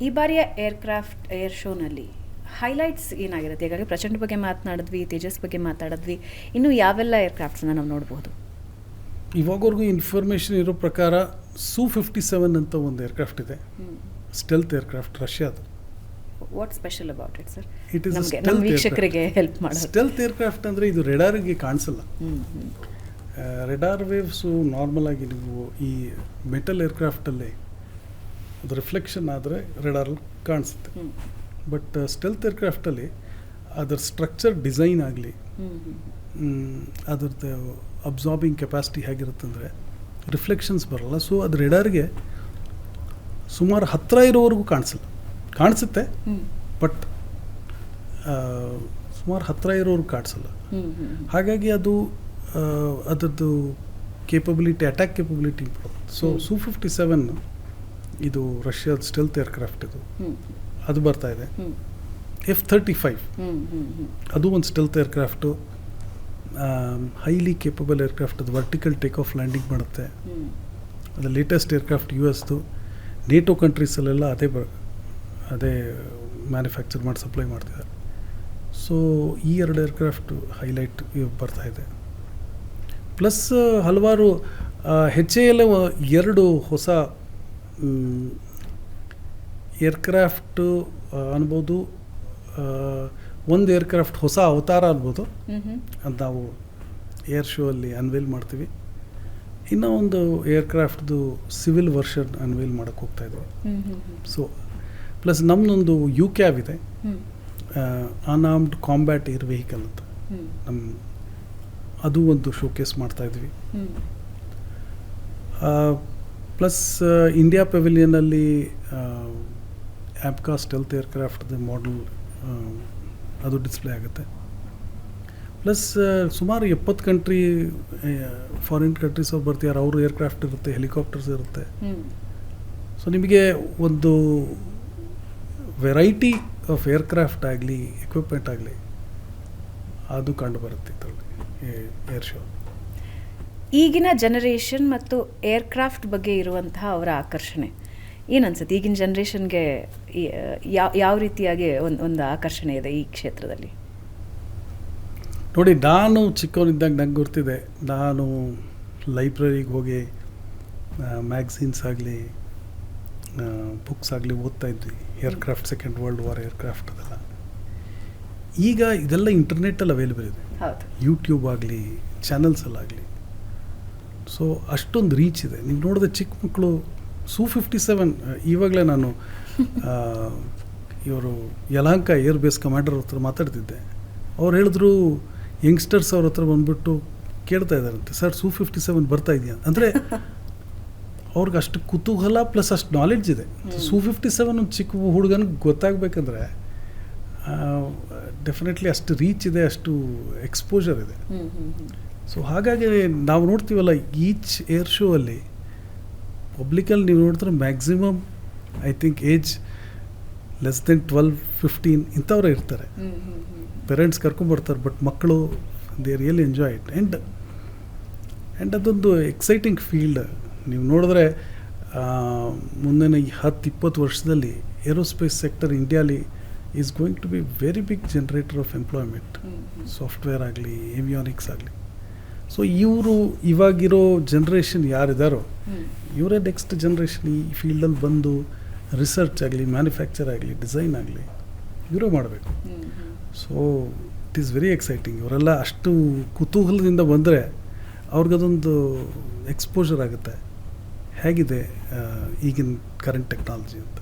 ಈ ಬಾರಿಯ ಏರ್ ಶೋನಲ್ಲಿ ಹೈಲೈಟ್ಸ್ ಏನಾಗಿರುತ್ತೆ? ಈಗಾಗಲೇ ಪ್ರಚಂಡ್ ಬಗ್ಗೆ ಮಾತನಾಡಿದ್ವಿ, ತೇಜಸ್ ಬಗ್ಗೆ ಮಾತಾಡಿದ್ವಿ, ಇನ್ನು ಯಾವೆಲ್ಲ ಏರ್ಕ್ರಾಫ್ಟ್ಸನ್ನ ನಾವು ನೋಡ್ಬೋದು? ಇವಾಗವರೆಗೂ ಇನ್ಫಾರ್ಮೇಷನ್ ಇರೋ ಪ್ರಕಾರ Su-57 ಅಂತ ಒಂದು ಏರ್ಕ್ರಾಫ್ಟ್ ಇದೆ, ಸ್ಟೆಲ್ತ್ ಏರ್ಕ್ರಾಫ್ಟ್, ರಷ್ಯಾದು. What special about it sir? It is ನಮ್ಮ ವೀಕ್ಷಕರಿಗೆ ಹೆಲ್ಪ್ ಮಾಡೋದು. ಸ್ಟೆಲ್ತ್ ಏರ್ಕ್ರಾಫ್ಟ್ ಅಂದರೆ ಇದು ರೆಡಾರಿಗೆ ಕಾಣಿಸಲ್ಲ. ರೆಡಾರ್ ವೇವ್ಸು ನಾರ್ಮಲ್ ಆಗಿ ನೀವು ಈ ಮೆಟಲ್ ಏರ್ಕ್ರಾಫ್ಟಲ್ಲಿ ಅದು ರಿಫ್ಲೆಕ್ಷನ್ ಆದರೆ ರೆಡಾರಲ್ಲಿ ಕಾಣಿಸುತ್ತೆ. ಬಟ್ ಸ್ಟೆಲ್ತ್ ಏರ್ಕ್ರಾಫ್ಟಲ್ಲಿ ಅದರ ಸ್ಟ್ರಕ್ಚರ್ ಡಿಸೈನ್ ಆಗಲಿ, ಅದರದ್ದು ಅಬ್ಸಾರ್ಬಿಂಗ್ ಕೆಪಾಸಿಟಿ ಹೇಗಿರುತ್ತೆ ಅಂದರೆ ರಿಫ್ಲೆಕ್ಷನ್ಸ್ ಬರೋಲ್ಲ. ಸೊ ಅದು ರೆಡಾರ್ಗೆ ಸುಮಾರು ಹತ್ತಿರ ಇರೋವರೆಗೂ ಕಾಣಿಸುತ್ತೆ, ಬಟ್ ಸುಮಾರು ಹತ್ತಿರ ಇರೋವರೆಗೂ ಕಾಣಿಸಲ್ಲ. ಹಾಗಾಗಿ ಅದು ಅದರದ್ದು attack capability improve. So Su-57 ಇದು ರಷ್ಯಾದ ಸ್ಟೆಲ್ತ್ ಏರ್ಕ್ರಾಫ್ಟ್, ಅದು ಬರ್ತಾ ಇದೆ. F-35 ಅದು ಒಂದು stealth aircraft, highly capable aircraft. ಅದು ವರ್ಟಿಕಲ್ ಟೇಕ್ ಆಫ್ ಲ್ಯಾಂಡಿಂಗ್ ಮಾಡುತ್ತೆ. ಅದು ಲೇಟೆಸ್ಟ್ ಏರ್ಕ್ರಾಫ್ಟ್ US ನೇಟೋ ಕಂಟ್ರೀಸಲ್ಲೆಲ್ಲ ಅದೇ ಮ್ಯಾನುಫ್ಯಾಕ್ಚರ್ ಮಾಡಿ ಸಪ್ಲೈ ಮಾಡ್ತಿದ್ದಾರೆ. ಸೊ ಈ ಎರಡು ಏರ್ಕ್ರಾಫ್ಟ್ ಹೈಲೈಟ್ ಬರ್ತಾ ಇದೆ. ಪ್ಲಸ್ ಹಲವಾರು HAL ಎರಡು ಹೊಸ ಏರ್ಕ್ರಾಫ್ಟು ಅನ್ಬೋದು. ಒಂದು ಏರ್ಕ್ರಾಫ್ಟ್ ಹೊಸ ಅವತಾರ ಅನ್ಬೋದು, ಅದು ನಾವು ಏರ್ ಶೋ ಅಲ್ಲಿ ಅನ್ವೇಲ್ ಮಾಡ್ತೀವಿ. ಇನ್ನೂ ಒಂದು ಏರ್ಕ್ರಾಫ್ಟ್ದು ಸಿವಿಲ್ ವರ್ಷನ್ ಅನ್ವೇಲ್ ಮಾಡೋಕ್ಕೆ ಹೋಗ್ತಾ ಇದ್ವಿ. ಸೊ ಪ್ಲಸ್ ನಮ್ಮದೊಂದು UCAV ಇದೆ, ಅನ್ಆರ್ಮ್ಡ್ ಕಾಂಬ್ಯಾಟ್ ಏರ್ ವೆಹಿಕಲ್ ಅಂತ, ಅದು ಒಂದು ಶೋಕೇಸ್ ಮಾಡ್ತಾಯಿದ್ವಿ. ಪ್ಲಸ್ ಇಂಡಿಯಾ ಪೆವಿಲಿಯನಲ್ಲಿ ಆ್ಯಪ್ಕಾ ಸ್ಟೆಲ್ತ್ ಏರ್ಕ್ರಾಫ್ಟ್ದು ಮಾಡೆಲ್ ಅದು ಡಿಸ್ಪ್ಲೇ ಆಗುತ್ತೆ. ಪ್ಲಸ್ ಸುಮಾರು 70 ಕಂಟ್ರಿ ಫಾರಿನ್ ಕಂಟ್ರೀಸ್ ಅವ್ರು ಬರ್ತಿದ್ದಾರೆ, ಅವರು ಏರ್ಕ್ರಾಫ್ಟ್ ಇರುತ್ತೆ, ಹೆಲಿಕಾಪ್ಟರ್ಸ್ ಇರುತ್ತೆ. ಸೊ ನಿಮಗೆ ಒಂದು ವೆರೈಟಿ ಆಫ್ ಏರ್ಕ್ರಾಫ್ಟ್ ಆಗಲಿ ಎಕ್ವಿಪ್ಮೆಂಟ್ ಆಗಲಿ ಅದು ಕಂಡು ಬರುತ್ತೆ ಇದರಲ್ಲಿ ಏರ್ ಶೋ. ಈಗಿನ ಜನರೇಷನ್ ಮತ್ತು ಏರ್ಕ್ರಾಫ್ಟ್ ಬಗ್ಗೆ ಇರುವಂತಹ ಅವರ ಆಕರ್ಷಣೆ ಏನನ್ಸುತ್ತೆ? ಈಗಿನ ಜನ್ರೇಷನ್ಗೆ ಯಾವ ರೀತಿಯಾಗಿ ಒಂದು ಆಕರ್ಷಣೆ ಇದೆ ಈ ಕ್ಷೇತ್ರದಲ್ಲಿ? ನೋಡಿ, ನಾನು ಚಿಕ್ಕವನಿದ್ದಾಗ ನಂಗೆ ಗೊತ್ತಿದೆ, ನಾನು ಲೈಬ್ರರಿಗೆ ಹೋಗಿ ಮ್ಯಾಗ್ಝಿನ್ಸ್ ಆಗಲಿ ಬುಕ್ಸ್ ಆಗಲಿ ಓದ್ತಾ ಇದ್ವಿ, aircraft, second world war aircraft ಅದೆಲ್ಲ. ಈಗ ಇದೆಲ್ಲ ಇಂಟರ್ನೆಟ್ಟಲ್ಲಿ ಅವೈಲೇಬಲ್ ಇದೆ, ಯೂಟ್ಯೂಬ್ ಆಗಲಿ ಚಾನಲ್ಸಲ್ಲಾಗಲಿ. ಸೊ ಅಷ್ಟೊಂದು ರೀಚ್ ಇದೆ. ನೀವು ನೋಡಿದ್ರೆ ಚಿಕ್ಕ ಮಕ್ಕಳು Su-57 ಇವಾಗಲೇ ನಾನು ಇವರು ಯಲಹಂಕ ಏರ್ ಬೇಸ್ ಕಮಾಂಡರ್ ಹತ್ರ ಮಾತಾಡ್ತಿದ್ದೆ. ಅವ್ರು ಹೇಳಿದ್ರು, ಯಂಗ್ಸ್ಟರ್ಸ್ ಅವ್ರ ಹತ್ರ ಬಂದುಬಿಟ್ಟು ಕೇಳ್ತಾ ಇದ್ದಾರಂತೆ, ಸರ್ Su-57 ಬರ್ತಾ ಇದೆಯಾ ಅಂದರೆ ಅವ್ರಿಗೆ ಅಷ್ಟು ಕುತೂಹಲ ಪ್ಲಸ್ ಅಷ್ಟು ನಾಲೆಡ್ಜ್ ಇದೆ. Su-57 ಒಂದು ಚಿಕ್ಕ ಹುಡುಗನಿಗೆ ಗೊತ್ತಾಗಬೇಕಂದ್ರೆ ಡೆಫಿನೆಟ್ಲಿ ಅಷ್ಟು ರೀಚ್ ಇದೆ, ಅಷ್ಟು ಎಕ್ಸ್ಪೋಜರ್ ಇದೆ. ಸೊ ಹಾಗಾಗಿ ನಾವು ನೋಡ್ತೀವಲ್ಲ, ಈಚ್ ಏರ್ ಶೋ ಅಲ್ಲಿ ಪಬ್ಲಿಕಲ್ಲಿ ನೀವು ನೋಡಿದ್ರೆ maximum I think age less than 12-15 ಇಂಥವ್ರೆ ಇರ್ತಾರೆ. ಪೇರೆಂಟ್ಸ್ ಕರ್ಕೊಂಬರ್ತಾರೆ, ಬಟ್ ಮಕ್ಕಳು they really enjoy it. And ಅದೊಂದು ಎಕ್ಸೈಟಿಂಗ್ ಫೀಲ್ಡ್. ನೀವು ನೋಡಿದ್ರೆ ಮುಂದಿನ 10-20 ವರ್ಷದಲ್ಲಿ ಏರೋಸ್ಪೇಸ್ ಸೆಕ್ಟರ್ ಇಂಡಿಯಾಲಿ is going to be very big generator of employment, software ಆಗಲಿ ಏವಿಯಾನಿಕ್ಸ್ ಆಗಲಿ. ಸೊ ಇವಾಗಿರೋ ಜನ್ರೇಷನ್ ಯಾರಿದ್ದಾರೋ ಇವರೇ ನೆಕ್ಸ್ಟ್ ಜನ್ರೇಷನ್ ಈ ಫೀಲ್ಡಲ್ಲಿ ಬಂದು ರಿಸರ್ಚ್ ಆಗಲಿ, ಮ್ಯಾನುಫ್ಯಾಕ್ಚರ್ ಆಗಲಿ, ಡಿಸೈನ್ ಆಗಲಿ ಇವರೇ ಮಾಡಬೇಕು. So it is very exciting. ಇವರೆಲ್ಲ ಅಷ್ಟು ಕುತೂಹಲದಿಂದ ಬಂದರೆ ಅವ್ರಿಗದೊಂದು ಎಕ್ಸ್ಪೋಜರ್ ಆಗುತ್ತೆ ಹೇಗಿದೆ ಈಗಿನ ಕರೆಂಟ್ ಟೆಕ್ನಾಲಜಿ ಅಂತ.